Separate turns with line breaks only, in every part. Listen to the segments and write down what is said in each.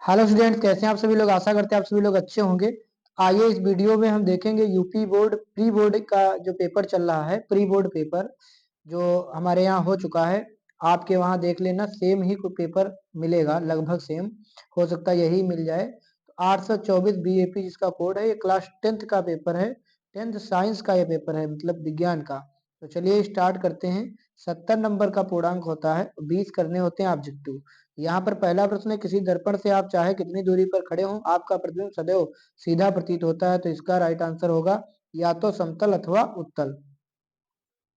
Hello students, कैसे हैं आप सभी लोग। आशा करते हैं आप सभी लोग अच्छे होंगे। आइए इस वीडियो में हम देखेंगे यूपी बोर्ड प्री बोर्ड का जो पेपर चल रहा है, प्री बोर्ड पेपर जो हमारे यहाँ हो चुका है। आपके वहाँ देख लेना, सेम ही कोई पेपर मिलेगा, लगभग सेम हो सकता है यही मिल जाए। तो 824 बीएपी जिसका कोड है, ये क्लास 10th का पेपर है। 10th साइंस का ये पेपर है, मतलब विज्ञान का। तो चलिए स्टार्ट करते हैं। 70 नंबर का पूर्णांक होता है, 20 करने होते हैं ऑब्जेक्टिव। यहाँ पर पहला प्रश्न है, किसी दर्पण से आप चाहे कितनी दूरी पर खड़े हो, आपका प्रतिबिंब सदैव सीधा प्रतीत होता है। तो इसका राइट आंसर होगा या तो समतल अथवा उत्तल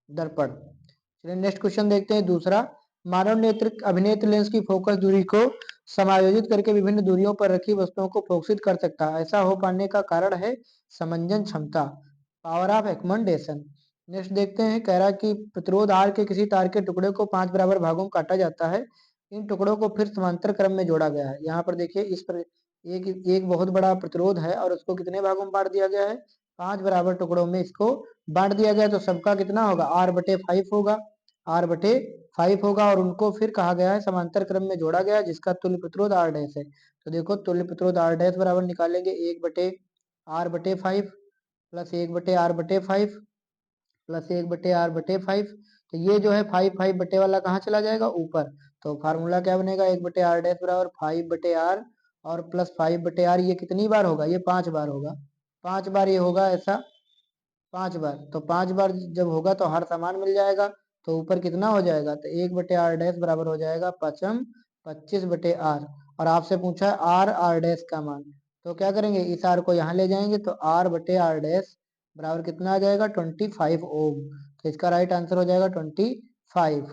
दर्पण। चलिए नेक्स्ट क्वेश्चन देखते हैं। दूसरा, मानव नेत्र अभिनेत्र लेंस की फोकस दूरी को समायोजित करके विभिन्न दूरियों पर रखी वस्तुओं को फोकसित कर सकता है। ऐसा हो पाने का कारण है समंजन क्षमता, पावर ऑफ एक्मोडेशन। नेक्स्ट देखते हैं, कह रहा है कि प्रतिरोध आर के किसी तार के टुकड़े को 5 बराबर भागों में काटा जाता है। इन टुकड़ों को फिर समांतर क्रम में जोड़ा गया है। यहाँ पर देखिए, इस पर एक एक बहुत बड़ा प्रतिरोध है और उसको कितने भागों में बांट दिया गया है, 5 बराबर टुकड़ों में इसको बांट दिया गया। तो सबका कितना होगा, R/5 होगा, R/5 होगा। और उनको फिर कहा गया है समांतर क्रम में जोड़ा गया है, जिसका तुल्य प्रतिरोध R डैश है। तो देखो, तुल्य प्रतिरोध R डैश बराबर निकालेंगे 1/R/5 plus 1/R/5 plus 1/R/5। तो ये जो है 5 बटे वाला कहाँ चला जाएगा, ऊपर। तो फार्मूला क्या बनेगा, 1/R डैश बराबर 5/R और प्लस 5/R। ये कितनी बार होगा, ये 5 बार होगा। 5 बार ये होगा ऐसा, 5 बार। तो 5 बार जब होगा तो हर समान मिल जाएगा। तो ऊपर कितना हो जाएगा, तो 1/R डैश बराबर हो जाएगा 25/R। और आपसे पूछा है R डैश का मान, तो क्या करेंगे, इस R को यहाँ ले जाएंगे। तो R/R डैश बराबर कितना आ जाएगा, 25 ओम। तो इसका राइट आंसर हो जाएगा 25।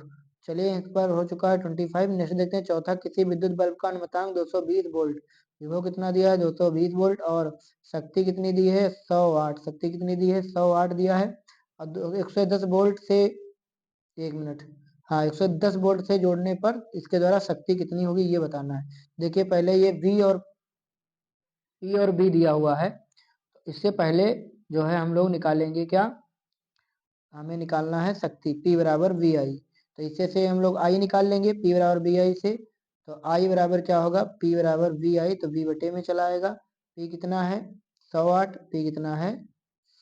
चलिए, इस पर हो चुका है 25। नेक्स्ट देखते हैं। चौथा, किसी विद्युत बल्ब का अनुपातांक 220 वोल्ट, विभव कितना दिया है, 220 वोल्ट, और शक्ति कितनी दी है, 100 वाट। शक्ति कितनी दी है, 100 वाट दिया है। और 110 वोल्ट से, 1 मिनट, हाँ, 110 वोल्ट से जोड़ने पर इसके द्वारा शक्ति कितनी होगी ये बताना है। देखिए, पहले ये P और B दिया हुआ है। तो इससे पहले जो है हम लोग निकालेंगे क्या, हमें निकालना है शक्ति P बराबर VI। तो इससे से हम लोग I निकाल लेंगे P बराबर VI से। तो I बराबर क्या होगा, P बराबर VI, तो V बटे में चला आएगा। P कितना है, 100 वाट। P कितना है,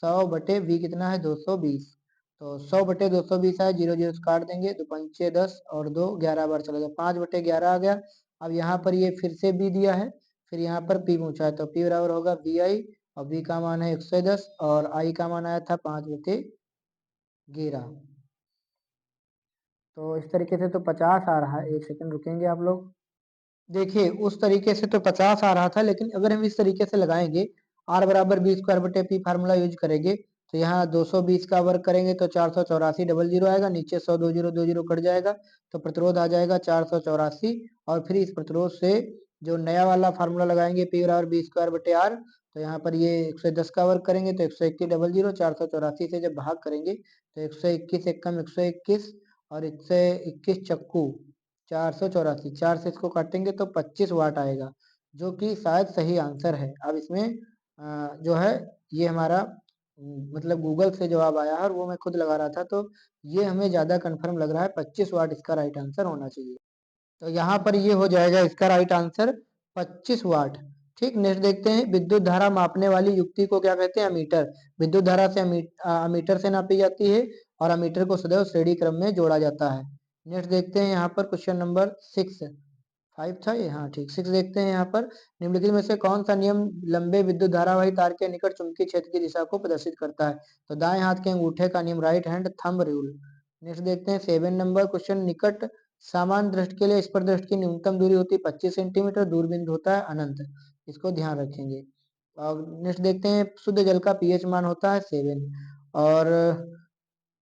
100 बटे V कितना है, 220। तो 100 बटे 220 है, 0 0 से काट देंगे, तो 5 10 और 2 11 बार चला गया, 5/11 आ गया। अब यहाँ पर ये फिर से B दिया है, फिर यहाँ पर P पूछा है। तो P बराबर होगा VI, और V का मान है 110, और I का मान आया था 5/11। तो इस तरीके से तो 50 आ रहा है। एक सेकंड रुकेंगे आप लोग। देखिए, उस तरीके से तो 50 आ रहा था, लेकिन अगर हम इस तरीके से लगाएंगे, R बराबर B² P फार्मूला यूज करेंगे, तो यहाँ 220 का वर्ग करेंगे तो 484 डबल जीरो आएगा, नीचे 100 दो जीरो कट जाएगा, तो प्रतिरोध आ जाएगा 484। और फिर इस प्रतिरोध से जो नया वाला फार्मूला लगाएंगे, P बराबर B²/R, तो यहाँ पर ये 110 का वर्ग करेंगे तो 121 डबल जीरो, 484 से जब भाग करेंगे तो 121 एक कम 121, और इससे 21 चक्कू 484, 4 से इसको काटेंगे तो 25 वाट आएगा, जो कि शायद सही आंसर है। अब इसमें जो है, ये हमारा मतलब गूगल से जवाब आया है और वो मैं खुद लगा रहा था, तो ये हमें ज्यादा कंफर्म लग रहा है, 25 वाट इसका राइट आंसर होना चाहिए। तो यहाँ पर ये हो जाएगा इसका राइट आंसर 25 वाट। ठीक, नेक्स्ट देखते हैं। विद्युत धारा मापने वाली युक्ति को क्या कहते हैं, अमीटर। विद्युत धारा से अमीटर से नापी जाती है, और अमीटर को सदैव श्रेणी क्रम में जोड़ा जाता है। नेक्स्ट देखते हैं यहाँ पर क्वेश्चन नंबर 6, 5 था ये, हाँ ठीक। 6 देखते हैं यहाँ पर, निम्नलिखित में से कौन सा नियम लंबे विद्युत धारावाही तार के निकट चुंबकीय क्षेत्र की दिशा को प्रदर्शित करता है। तो दाएं हाथ के अंगूठे का नियम, right hand thumb rule. Next देखते हैं 7 नंबर क्वेश्चन, निकट सामान्य दृष्टि के लिए स्पर्श दृष्टि की न्यूनतम दूरी होती है 25 सेंटीमीटर, दूरबीन होता है अनंत। इसको ध्यान रखेंगे। और नेक्स्ट देखते हैं, शुद्ध जल का पीएच मान होता है 7। और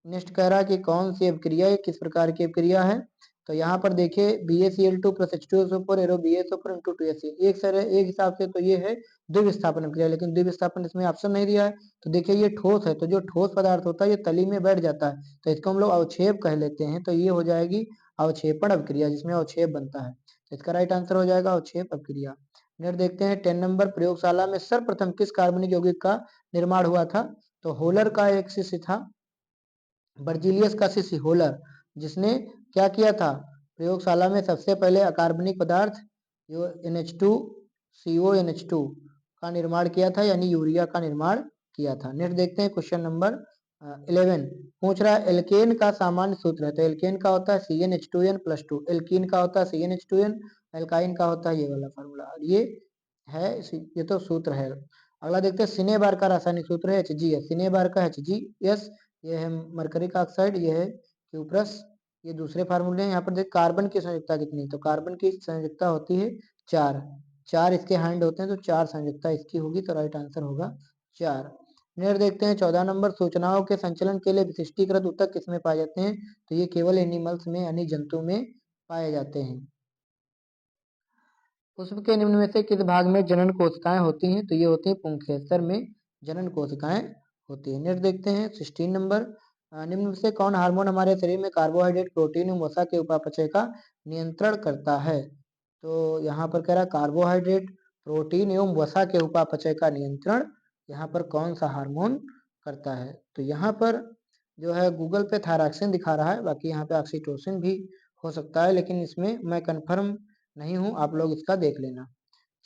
नेक्स्ट कह रहा है कि कौन सी अभिक्रिया है, किस प्रकार की अभिक्रिया है। तो यहाँ पर देखिए, BaCl2 + H2SO4 arrow BaSO4 × 2H। एक हिसाब से तो ये है द्विविस्थापन अभिक्रिया, लेकिन द्विविस्थापन इसमें ऑप्शन नहीं दिया है। तो देखिए, ये ठोस है, तो जो ठोस पदार्थ होता है ये तली में बैठ जाता है, तो इसको हम लोग अवक्षेप कह लेते हैं। तो ये हो जाएगी अवक्षेपण अभिक्रिया, जिसमें अवक्षेप बनता है। तो इसका राइट आंसर हो जाएगा अवक्षेप अभिक्रिया। नेक्स्ट देखते हैं 10 नंबर, प्रयोगशाला में सर्वप्रथम किस कार्बनिक यौगिक का निर्माण हुआ था। तो होलर का एक शिष्य था, बर्जीलियस का शिष्य होलर, जिसने क्या किया था, प्रयोगशाला में सबसे पहले अकार्बनिक पदार्थ यो NH2CONH2 का निर्माण किया था, यानी यूरिया का निर्माण किया था। नेक्स्ट देखते हैं क्वेश्चन नंबर 11। पूछ रहा है एल्केन का सामान्य सूत्र है, तो एल्केन का होता है CnH2n+2, एल्कीन का होता है CnH2n, एल्काइन का होता है ये वाला फार्मूला, और ये है ये तो सूत्र है। अगला देखते हैं सिनेबार का रासायनिक सूत्र है HgS, सिनेबार का HgS, ये है मरकरी का ऑक्साइड, ये है क्यूप्रस, ये दूसरे फार्मूले हैं। यहाँ पर देख कार्बन की संयुक्ता कितनी, तो कार्बन की संयुक्ता होती है 4, 4 इसके हैंड होते हैं, तो 4 संयुक्ता इसकी होगी, तो राइट आंसर होगा 4। नेक्स्ट देखते हैं 14 नंबर, सूचनाओं के संचलन के लिए विशिष्टीकृत ऊतक किसमें पाए जाते हैं, तो ये केवल एनिमल्स में यानी जंतु में पाए जाते हैं। पुष्प के निम्न में से किस भाग में जनन कोशिकाएं होती हैं, तो ये होती है पुंकेसर में जनन कोशिकाएं होती है। नेक्स्ट देखते हैं 16 नंबर, निम्न में से कौन हार्मोन हमारे शरीर में कार्बोहाइड्रेट, प्रोटीन एवं वसा के उपापचय का नियंत्रण करता है, तो यहाँ पर कह रहा है कार्बोहाइड्रेट, प्रोटीन एवं वसा के उपापचय का नियंत्रण यहाँ पर कौन सा हार्मोन करता है, तो यहाँ पर जो है गूगल पे थायरॉक्सिन दिखा रहा है, बाकी यहाँ पे ऑक्सीटोसिन भी हो सकता है, लेकिन इसमें मैं कंफर्म नहीं हूँ, आप लोग इसका देख लेना।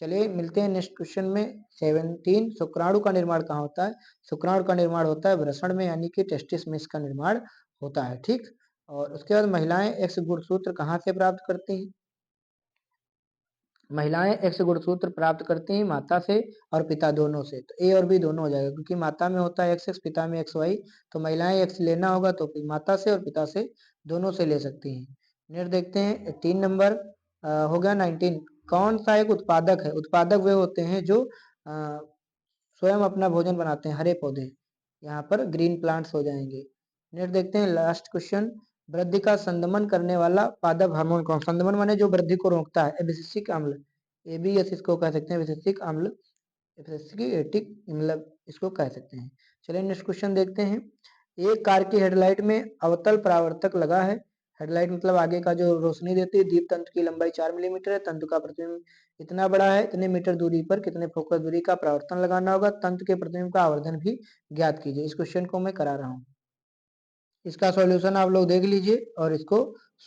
चलिए मिलते हैं नेक्स्ट क्वेश्चन में 17। शुक्राणु का निर्माण कहाँ होता है, शुक्राणु का निर्माण होता है वृषण में, यानी कि टेस्टिस में इसका निर्माण होता है। ठीक, और उसके बाद महिलाएं एक्स गुणसूत्र कहाँ से प्राप्त करती हैं, महिलाएं एक्स गुणसूत्र प्राप्त करती हैं माता से और पिता दोनों से, तो ए और बी दोनों हो जाएगा, क्योंकि माता में होता है XX, पिता में XY, तो महिलाएं एक्स लेना होगा तो माता से और पिता से दोनों से ले सकती हैं। नेक्स्ट देखते हैं 3 नंबर, हो गया 19। कौन सा एक उत्पादक है, उत्पादक वे होते हैं जो स्वयं अपना भोजन बनाते हैं, हरे पौधे, यहाँ पर ग्रीन प्लांट्स हो जाएंगे। नेक्स्ट देखते हैं लास्ट क्वेश्चन, वृद्धि का संदमन करने वाला पादप हार्मोन कौन, संदमन माने जो वृद्धि को रोकता है, एबिसिसिक अम्ल, ABS इसको कह सकते हैं, एबिसिसिक अम्ल, एटिक मतलब इसको कह सकते हैं। चलिए नेक्स्ट क्वेश्चन देखते हैं, एक कार की हेडलाइट में अवतल परावर्तक लगा है, हेडलाइट मतलब आगे का जो रोशनी देती है, दीप तंतु की लंबाई 4 मिलीमीटर है, तंतु का प्रतिबिंब इतना बड़ा है, इतने मीटर दूरी पर कितने फोकस दूरी का परावर्तन लगाना होगा, तंतु के प्रतिबिंब का आवर्धन भी ज्ञात कीजिए। इस क्वेश्चन को मैं करा रहा हूँ, इसका सॉल्यूशन आप लोग देख लीजिए और इसको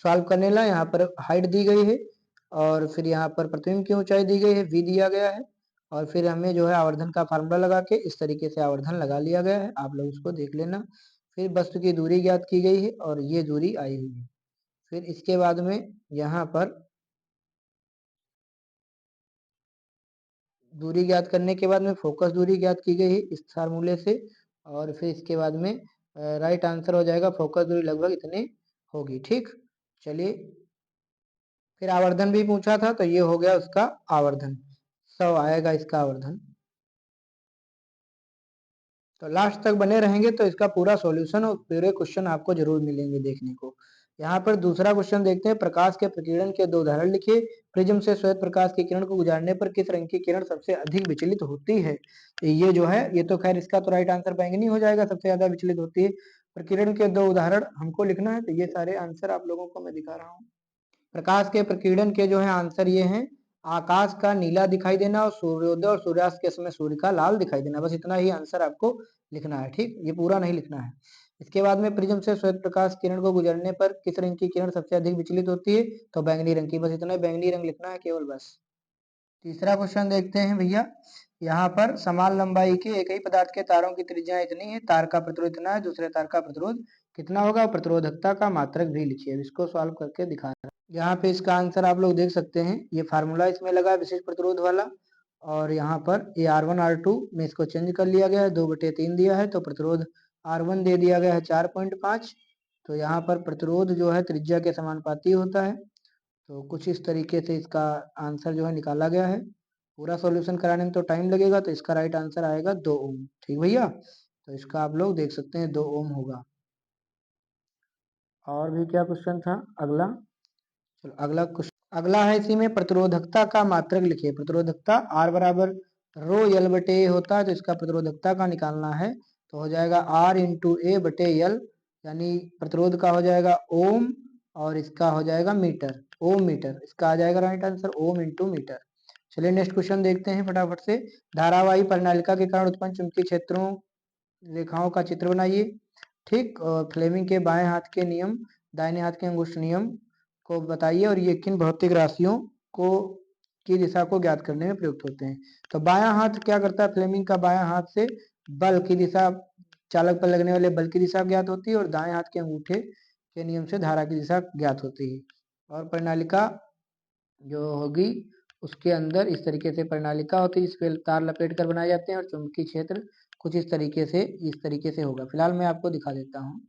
सॉल्व करने ला। यहाँ पर हाइट दी गई है और फिर यहाँ पर प्रतिबिंब की ऊंचाई दी गई है, V दिया गया है, और फिर हमें जो है आवर्धन का फार्मूला लगा के इस तरीके से आवर्धन लगा लिया गया है, आप लोग इसको देख लेना। फिर वस्तु की दूरी ज्ञात की गई है और ये दूरी आई हुई है। फिर इसके बाद में यहाँ पर दूरी ज्ञात करने के बाद में फोकस दूरी ज्ञात की गई है इस फार्मूले से, और फिर इसके बाद में राइट आंसर हो जाएगा फोकस दूरी लगभग इतने होगी। ठीक, चलिए फिर आवर्धन भी पूछा था, तो ये हो गया उसका आवर्धन, 100 आएगा इसका आवर्धन। तो लास्ट तक बने रहेंगे तो इसका पूरा सॉल्यूशन और पूरे क्वेश्चन आपको जरूर मिलेंगे देखने को। यहाँ पर दूसरा क्वेश्चन देखते हैं, प्रकाश के प्रकीर्णन के 2 उदाहरण लिखिए। प्रिज्म से श्वेत प्रकाश की किरण को गुजारने पर किस रंग की किरण सबसे अधिक विचलित होती है, ये जो है ये तो खैर इसका तो राइट आंसर बैंगनी हो जाएगा, सबसे ज्यादा विचलित होती है। प्रकीर्णन के 2 उदाहरण हमको लिखना है, तो ये सारे आंसर आप लोगों को मैं दिखा रहा हूँ। प्रकाश के प्रकीर्णन के जो है आंसर ये हैं, आकाश का नीला दिखाई देना और सूर्योदय और सूर्यास्त के समय सूर्य का लाल दिखाई देना, बस इतना ही आंसर आपको लिखना है। ठीक, ये पूरा नहीं लिखना है। इसके बाद में प्रिज्म से श्वेत प्रकाश किरण को गुजरने पर किस रंग की किरण सबसे अधिक विचलित होती है, तो बैंगनी रंग की, बस इतना बैंगनी रंग लिखना है केवल बस। तीसरा क्वेश्चन देखते हैं भैया, यहाँ पर समान लंबाई के एक ही पदार्थ के तारों की त्रिज्या इतनी है, तार का प्रतिरोध इतना है, दूसरे तार का प्रतिरोध कितना होगा, प्रतिरोधकता का मात्रक भी लिखिए। इसको सॉल्व करके दिखा रहा है। यहाँ पे इसका आंसर आप लोग देख सकते हैं, ये फार्मूला इसमें लगा है विशिष्ट प्रतिरोध वाला, और यहाँ पर ये R1 R2 में इसको चेंज कर लिया गया है, 2/3 दिया है, तो प्रतिरोध R1 दे दिया गया है 4.5, तो यहाँ पर प्रतिरोध जो है त्रिज्या के समानुपाती होता है, तो कुछ इस तरीके से इसका आंसर जो है निकाला गया है। पूरा सॉल्यूशन कराने में तो टाइम लगेगा, तो इसका राइट आंसर आएगा 2 ओम। ठीक भैया, तो इसका आप लोग देख सकते हैं 2 ओम होगा। और भी क्या क्वेश्चन था अगला, चलो अगला क्वेश्चन, अगला है इसी में प्रतिरोधकता का मात्रक लिखिए। प्रतिरोधकता R बराबर रो L बटे ए होता है, तो इसका प्रतिरोधकता का निकालना है, तो हो जाएगा R इंटू ए बटे L, यानी प्रतिरोध का हो जाएगा ओम और इसका हो जाएगा मीटर, ओम मीटर, इसका आ जाएगा right answer ohm into metre. चलिए नेक्स्ट क्वेश्चन देखते हैं फटाफट से, धारावाही परिनालिका के कारण उत्पन्न चुंबकीय क्षेत्रों रेखाओं का चित्र बनाइए। ठीक, और फ्लेमिंग के बाएं हाथ के नियम, दाहिने हाथ के अंगुष्ठ नियम को बताइए, और ये किन भौतिक राशियों को की दिशा को ज्ञात करने में प्रयुक्त होते हैं। तो बायां हाथ क्या करता है, फ्लेमिंग का बायां हाथ से बल की दिशा, चालक पर लगने वाले बल की दिशा ज्ञात होती है और दाएं हाथ के अंगूठे के नियम से धारा की दिशा ज्ञात होती है। और प्रणालिका जो होगी उसके अंदर इस तरीके से प्रणालिका होती है, इस पे तार लपेट कर बनाए जाते हैं और चुंबकीय क्षेत्र कुछ इस तरीके से होगा। फिलहाल मैं आपको दिखा देता हूँ।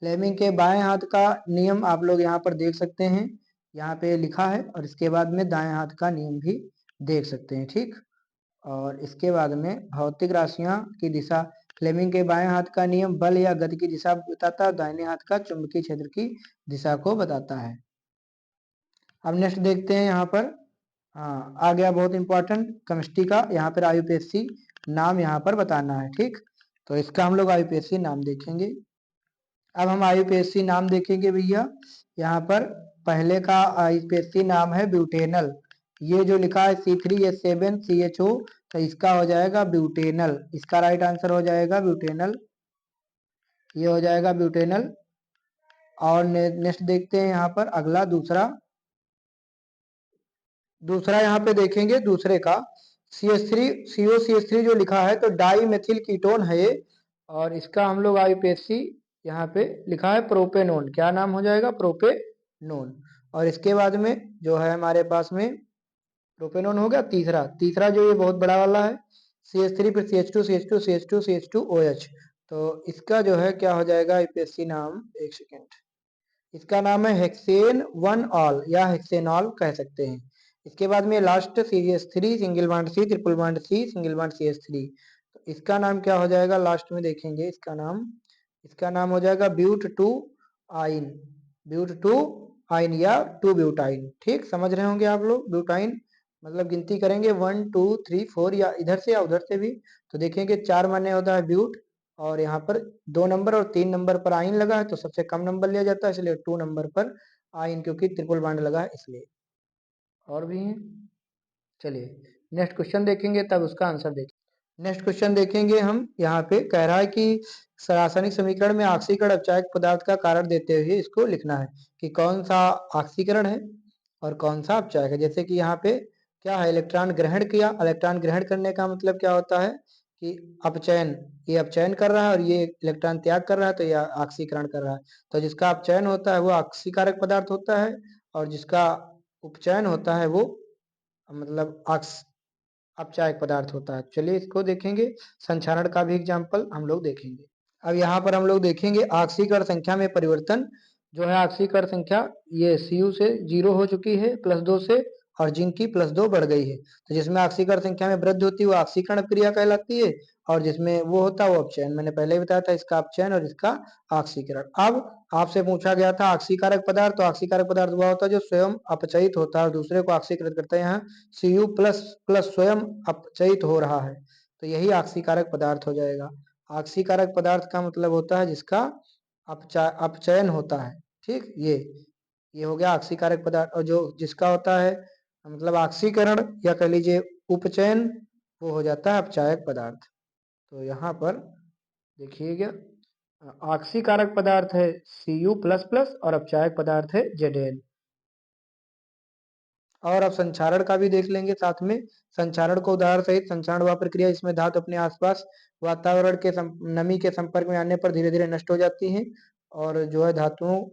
फ्लेमिंग के बाएं हाथ का नियम आप लोग यहाँ पर देख सकते हैं, यहाँ पे लिखा है, और इसके बाद में दाएं हाथ का नियम भी देख सकते हैं, ठीक। और इसके बाद में भौतिक राशियां की दिशा, फ्लेमिंग के बाएं हाथ का नियम बल या गति की दिशा बताता है, दाहिने हाथ का चुंबकीय क्षेत्र की दिशा को बताता है। अब नेक्स्ट देखते हैं यहाँ पर, हाँ आ गया बहुत इंपॉर्टेंट केमिस्ट्री का, यहाँ पर आयुपीएससी नाम यहाँ पर बताना है, ठीक। तो इसका हम लोग आयुपीएससी नाम देखेंगे। अब हम आयुपीएससी नाम देखेंगे भैया। यहाँ पर पहले का आयुपीएससी नाम है ब्यूटेनल। ये जो लिखा है C3H7CHO, तो इसका हो जाएगा ब्यूटेनल, इसका राइट आंसर हो जाएगा ब्यूटेनल, ये हो जाएगा ब्यूटेनल। और नेक्स्ट देखते हैं यहाँ पर अगला दूसरा यहाँ पे देखेंगे दूसरे का CH3 COCH3 जो लिखा है, तो डाई मेथिल कीटोन है ये, और इसका हम लोग आयुपीएससी यहाँ पे लिखा है प्रोपेनोन, क्या नाम हो जाएगा, प्रोपेनोन। और इसके बाद में जो है हमारे पास में प्रोपेनोन हो गया। तीसरा जो ये बहुत बड़ा वाला है CH3 फिर CH2 तो इसका जो है क्या हो जाएगा आयुपीएससी नाम, एक सेकेंड, इसका नाम है हेक्सेन 1 ऑल या हेक्सेनॉल कह सकते हैं। इसके बाद में last CH3 single bond C triple bond C single bond CH3, तो इसका नाम क्या हो जाएगा लास्ट में देखेंगे, इसका नाम हो जाएगा ब्यूट 2 आइन, ब्यूट 2 आइन या 2 ब्यूटाइन, ठीक। समझ रहे होंगे आप लोग, ब्यूटाइन मतलब गिनती करेंगे 1 2 3 4 या इधर से या उधर से भी, तो देखेंगे 4 माने होता है ब्यूट, और यहाँ पर 2 नंबर और 3 नंबर पर आइन लगा है तो सबसे कम नंबर लिया जाता है, इसलिए 2 नंबर पर आइन, क्योंकि ट्रिपल बॉन्ड लगा है इसलिए। और भी हैं, चलिए नेक्स्ट क्वेश्चन देखेंगे तब उसका आंसर देखेंगे। नेक्स्ट क्वेश्चन देखेंगे हम, यहाँ पे कह रहा है कि रासायनिक समीकरण में ऑक्सीकरण अपचायक पदार्थ का कारण देते हुए इसको लिखना है कि कौन सा ऑक्सीकरण है और कौन सा अपचायक है। जैसे कि यहाँ पे क्या है, इलेक्ट्रॉन ग्रहण किया, इलेक्ट्रॉन ग्रहण करने का मतलब क्या होता है कि अपचयन, ये अपचयन कर रहा है और ये इलेक्ट्रॉन त्याग कर रहा है, तो ये ऑक्सीकरण कर रहा है। तो जिसका अपचयन होता है वो ऑक्सीकारक पदार्थ होता है, और जिसका उपचयन होता है वो मतलब अपचायक पदार्थ होता है। चलिए इसको देखेंगे, संक्षारण का भी एग्जाम्पल हम लोग देखेंगे। अब यहाँ पर हम लोग देखेंगे ऑक्सीकरण संख्या में परिवर्तन, जो है ऑक्सीकरण संख्या ये Cu से 0 हो चुकी है +2 से, और जिंक की +2 बढ़ गई है, तो जिसमें ऑक्सीकरण संख्या में वृद्धि होती है वो ऑक्सीकरण क्रिया कहलाती है, और जिसमें वो होता है वो अपचयन, मैंने पहले ही बताया था, इसका अपचयन और इसका ऑक्सीकरण। अब आपसे पूछा गया था ऑक्सीकारक पदार्थ, तो ऑक्सीकारक पदार्थ वह होता है जो स्वयं अपचयित होता है और दूसरे को ऑक्सीकृत करता है। यहाँ Cu+ स्वयं अपचयित हो रहा है, तो यही ऑक्सीकारक पदार्थ हो जाएगा। ऑक्सीकारक पदार्थ का मतलब होता है जिसका अपचयन होता है, ठीक। ये हो गया ऑक्सीकारक पदार्थ, और जो जिसका होता है मतलब ऑक्सीकरण या कह लीजिए उपचयन, वो हो जाता है अपचायक पदार्थ। तो यहाँ पर देखिएगा ऑक्सीकारक पदार्थ है Cu++ और अपचायक पदार्थ है Zn। और अब संक्षारण का भी देख लेंगे साथ में। संक्षारण को उदाहरण सहित, संक्षारण वह प्रक्रिया इसमें धातु अपने आसपास वातावरण के नमी के संपर्क में आने पर धीरे धीरे नष्ट हो जाती हैं, और जो है धातुओं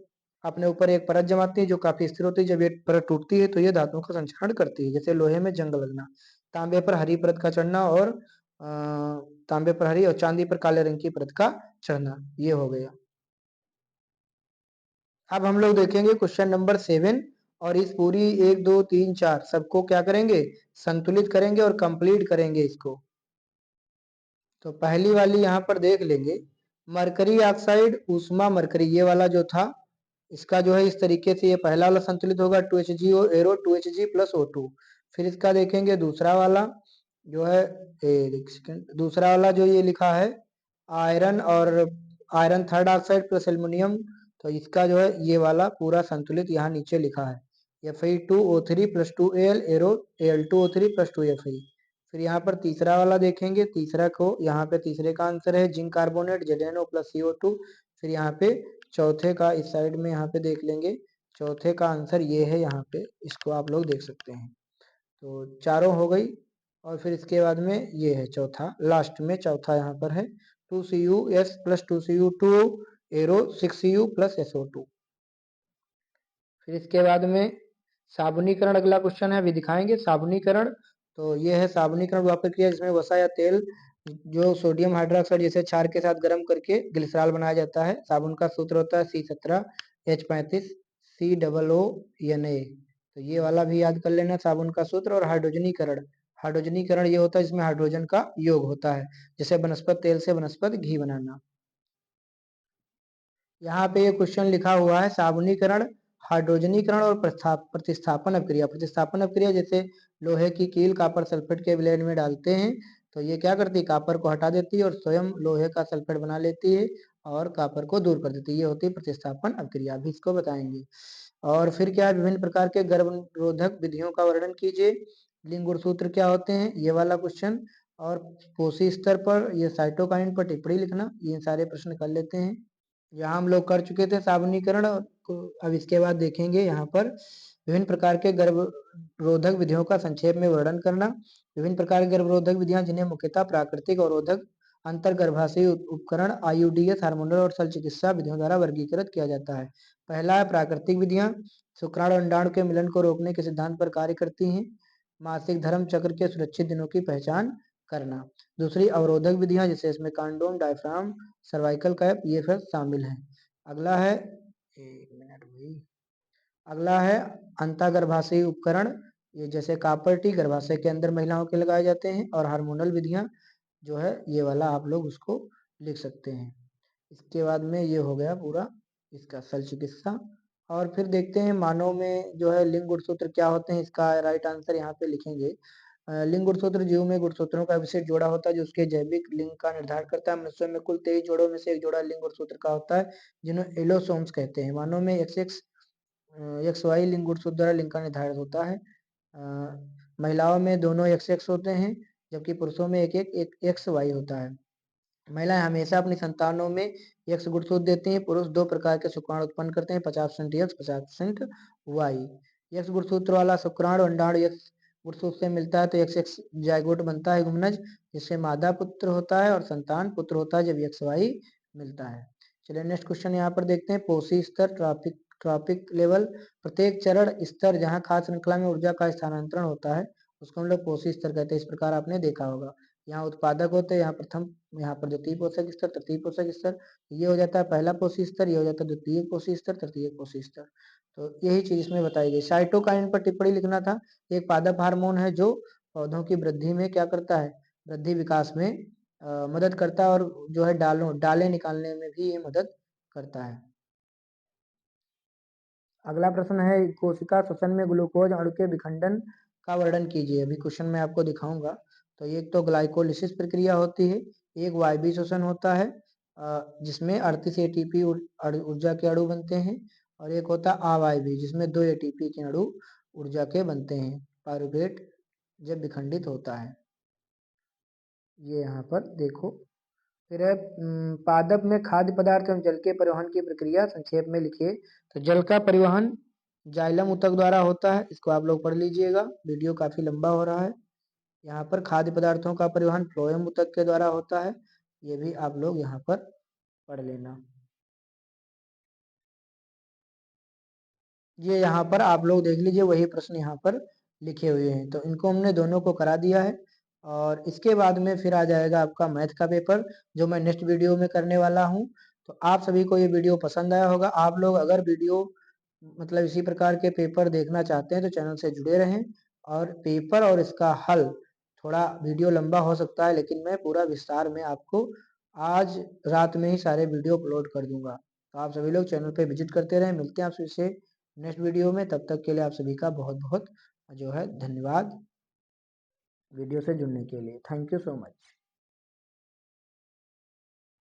अपने ऊपर एक परत जमाती है जो काफी स्थिर होती है। जब ये परत टूटती है तो ये धातुओं का संक्षारण करती है, जैसे लोहे में जंग लगना, तांबे पर हरी परत का चढ़ना, और तांबे पर हरी और चांदी पर काले रंग की परत का चढ़ना, ये हो गया। अब हम लोग देखेंगे क्वेश्चन नंबर 7, और इस पूरी 1 2 3 4 सबको क्या करेंगे, संतुलित करेंगे और कंप्लीट करेंगे इसको। तो पहली वाली यहाँ पर देख लेंगे, मरकरी ऑक्साइड ऊष्मा मरकरी, ये वाला जो था इसका जो है इस तरीके से ये पहला वाला संतुलित होगा 2Hg एरो 2Hg+O2। फिर इसका देखेंगे दूसरा वाला जो है, एक सेकंड, दूसरा वाला जो ये लिखा है आयरन और iron third oxide plus aluminium, तो इसका जो है ये वाला पूरा संतुलित यहाँ नीचे लिखा है Fe2O3+2Al एरो Al2O3+2Fe। फिर यहाँ पर तीसरा वाला देखेंगे, तीसरा को यहाँ पे तीसरे का आंसर है जिंक कार्बोनेट ZnO+CO2। फिर यहाँ पे चौथे का इस साइड में यहाँ पे देख लेंगे, चौथे का आंसर ये है, यहाँ पे इसको आप लोग देख सकते हैं। तो चारों हो गई। और फिर इसके बाद में ये है चौथा, लास्ट में चौथा यहाँ पर है 2Cu plus 2Cu2 arrow 6Cu plus SO2। फिर इसके बाद में साबुनीकरण अगला क्वेश्चन है, अभी दिखाएंगे साबुनीकरण। तो ये है साबुनीकरण वह प्रक्रिया जिसमें वसा या तेल जो सोडियम हाइड्रोक्साइड जैसे क्षार के साथ गर्म करके ग्लिसरॉल बनाया जाता है। साबुन का सूत्र होता है C17H35 COO Na। तो ये वाला भी याद कर लेना साबुन का सूत्र। और हाइड्रोजनीकरण, हाइड्रोजनीकरण ये होता है जिसमें हाइड्रोजन का योग होता है, जैसे वनस्पति तेल से वनस्पति घी बनाना। यहाँ पे ये क्वेश्चन लिखा हुआ है साबुनीकरण, हाइड्रोजनीकरण और प्रतिस्थापन अपक्रिया। प्रतिस्थापन अपक्रिया जैसे लोहे की कील कॉपर सल्फेट के ब्लेड में डालते हैं तो ये क्या करती है, कॉपर को हटा देती है और स्वयं लोहे का सल्फेट बना लेती है और कॉपर को दूर कर देती है। ये होती है प्रतिस्थापन अपक्रिया, अभी इसको बताएंगे। और फिर क्या है, विभिन्न प्रकार के गर्भरोधक विधियों का वर्णन कीजिए। लिंग गुणसूत्र क्या होते हैं, ये वाला क्वेश्चन। और पोषी स्तर पर ये साइटोकाइन पर टिप्पणी लिखना, ये सारे प्रश्न कर लेते हैं। यहाँ हम लोग कर चुके थे साबुनीकरण को। अब इसके बाद देखेंगे यहाँ पर विभिन्न प्रकार के गर्भरोधक विधियों का संक्षेप में वर्णन करना। विभिन्न प्रकार की गर्भरोधक विधियां जिन्हें मुख्यतः प्राकृतिक अवरोधक, अंतर्गर्भाशयी उपकरण, IUDs, हार्मोनल और शल्य चिकित्सा विधियों द्वारा वर्गीकृत किया जाता है। पहला है प्राकृतिक विधियां, शुक्राणु अंडाणु के मिलन को रोकने के सिद्धांत पर कार्य करती हैं। मासिक धर्म चक्र के सुरक्षित दिनों की पहचान करना। दूसरी अवरोधक विधियां जैसे इसमें कांडोम, डायफ्राम, सर्वाइकल कैप, ये सब शामिल हैं। अगला है, एक मिनट भाई, अगला है अंतःगर्भाशयी उपकरण, ये जैसे कॉपर टी गर्भाशय के अंदर महिलाओं के लगाए जाते हैं। और हार्मोनल विधियां जो है ये वाला आप लोग उसको लिख सकते हैं। इसके बाद में ये हो गया पूरा इसका शल्य चिकित्सा। और फिर देखते हैं मानव में जो है लिंग गुणसूत्र क्या होते हैं, इसका राइट आंसर यहाँ पे लिखेंगे। लिंग गुणसूत्र जीव में गुणसूत्रों का विशेष जोड़ा होता है जो उसके जैविक लिंग का निर्धारण करता है। मनुष्य में कुल 23 जोड़ों में से एक जोड़ा लिंग गुणसूत्र का होता है जिन्हें एलोसोम्स कहते हैं। मानव में XY लिंग गुणसूत्र द्वारा लिंग का निर्धारित होता है। महिलाओं में दोनों XX होते हैं जबकि पुरुषों में एक XY होता है। महिलाएं हमेशा अपनी संतानों में X गुणसूत्र देती हैं। पुरुष दो प्रकार के शुक्राणु उत्पन्न करते हैं, 50% X 50% Y। X गुणसूत्र वाला शुक्राणु अंडाणु X गुणसूत्र से मिलता है तो XX जाइगोट बनता है गुमनज, जिससे मादा पुत्र होता है और संतान पुत्र होता है जब XY मिलता है। चलिए नेक्स्ट क्वेश्चन यहाँ पर देखते हैं। पोषी स्तर, ट्रॉपिक लेवल, प्रत्येक चरण स्तर जहाँ खाद्य श्रृंखला में ऊर्जा का स्थानांतरण होता है उसको हम लोग पोषी स्तर कहते हैं। इस प्रकार आपने देखा होगा, यहाँ उत्पादक होते हैं, यहाँ प्रथम, यहाँ पर द्वितीय पोषक स्तर, तृतीय पोषक स्तर, ये हो जाता है पहला पोषी स्तर, ये हो जाता है द्वितीय पोषी स्तर, तृतीय पोषी स्तर। तो यही चीज इसमें बताई गई। साइटोकाइन पर टिप्पणी लिखना था। एक पादप हार्मोन है जो पौधों की वृद्धि में क्या करता है, वृद्धि विकास में मदद करता है और जो है डाले निकालने में भी ये मदद करता है। अगला प्रश्न है कोशिका श्वसन में ग्लूकोज अणु के विखंडन का वर्णन कीजिए। अभी क्वेश्चन मैं आपको दिखाऊंगा। तो एक तो ग्लाइकोलिसिस प्रक्रिया होती है, एक वायवीय श्वसन होता है जिसमें 38 ATP ऊर्जा के अणु बनते हैं, और एक होता है अवायवीय जिसमें 2 ATP के अणु ऊर्जा के बनते हैं पायरुवेट जब विखंडित होता है। ये यहाँ पर देखो। फिर है पादप में खाद्य पदार्थ एवं जल के परिवहन की प्रक्रिया संक्षेप में लिखिए। तो जल का परिवहन जाइलम ऊतक द्वारा होता है, इसको आप लोग पढ़ लीजिएगा, वीडियो काफी लंबा हो रहा है। यहाँ पर खाद्य पदार्थों का परिवहन फ्लोएम ऊतक के द्वारा होता है, ये भी आप लोग यहाँ पर पढ़ लेना। ये यहाँ पर आप लोग देख लीजिए, वही प्रश्न यहाँ पर लिखे हुए हैं। तो इनको हमने दोनों को करा दिया है। और इसके बाद में फिर आ जाएगा आपका मैथ का पेपर जो मैं नेक्स्ट वीडियो में करने वाला हूँ। तो आप सभी को ये वीडियो पसंद आया होगा। आप लोग अगर वीडियो मतलब इसी प्रकार के पेपर देखना चाहते हैं तो चैनल से जुड़े रहें। और पेपर और इसका हल थोड़ा वीडियो लंबा हो सकता है लेकिन मैं पूरा विस्तार में आपको आज रात में ही सारे वीडियो अपलोड कर दूंगा। तो आप सभी लोग चैनल पे विजिट करते रहें। मिलते हैं आपसे नेक्स्ट वीडियो में, तब तक के लिए आप सभी का बहुत बहुत जो है धन्यवाद वीडियो से जुड़ने के लिए। Thank you so much.